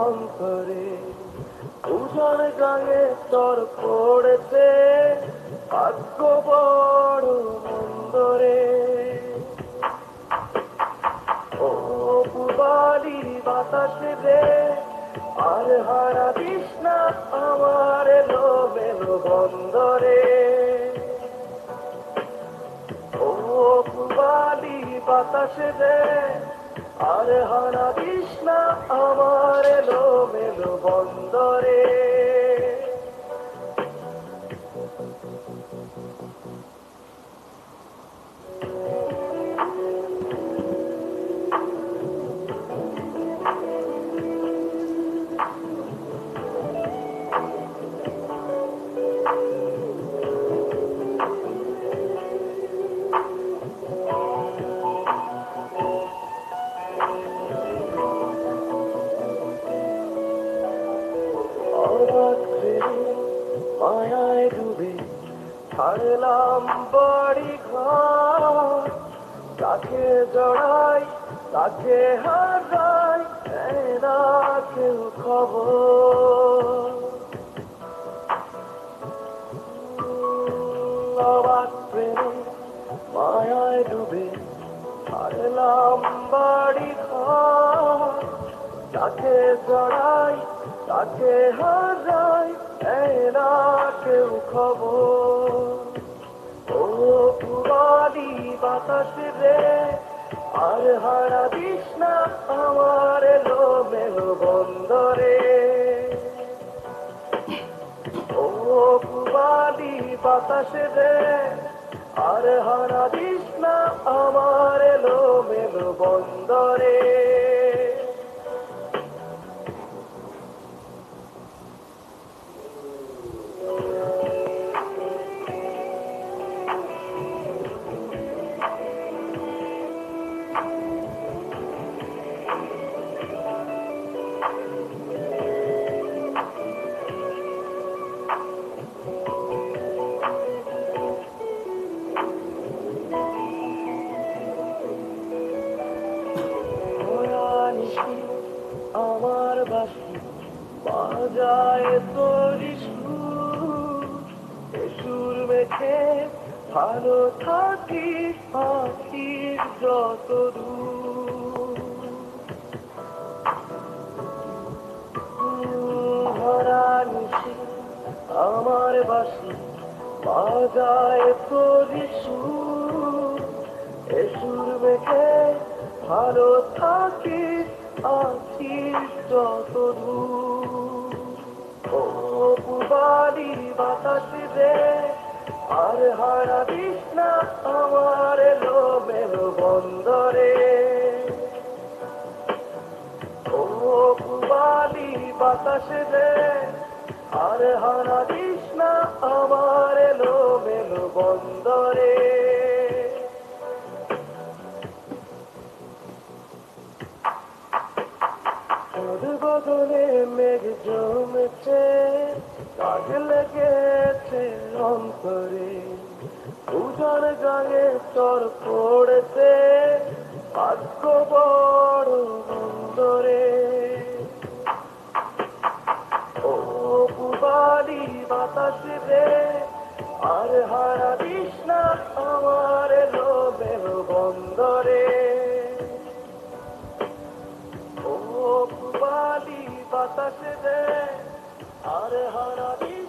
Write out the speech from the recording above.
অন্তরে উজান গাঙে তর পড়েছে ভাগ্য বড় মন্দরে। ও পুবালি বাতাসে রে আর হারা দিস না আমার এলো মেলো বন্দরে। ও পুবালি বাতাসে রে আর হারা দিস না আমার এলো মেলো বন্দরে। মায়ায় ডুবে ছাড়লাম বাড়ি ঘর, তাকে জড়াই তাকে হারাই না কেউ খবর। অবাক প্রেমে মায়ায় ডুবে ছাড়লাম বাড়ি ঘর, তাকে জড়াই তাকে হারাই না কেউ খবর। ও পুবালি বাতাসে রে আর হারা দিস না আমার এলো মেলো বন্দরে। ও পুবালি বাতাসে রে আর হারা দিস না আমার এলো মেলো বন্দরে। আমার বাসি বাজায় তোরি সুর মেখে ভালো থাকি পাখির যত ভরা নিশি আমার বাসি বাজায় তোরি সুর মেখে ভালো থাকি আছিস যত দূর। ও পুবালি বাতাসে রে আর হারা দিস না আমার এলো মেলো বন্দরে। ও পুবালি বাতাসে রে আর হারা দিস না আমার এলো মেলো বন্দরে। বদলে মেঘ জমেছে কাজ লেগেছে অন্তরে উজান গাঙে চর পড়েছে ভাগ্য বড় বন্দরে। ও পুবালি বাতাসে রে আর হারা দিস না আমার এলো মেলো বন্দরে। ও পুবালি বাতাসে রে আর হারা দিস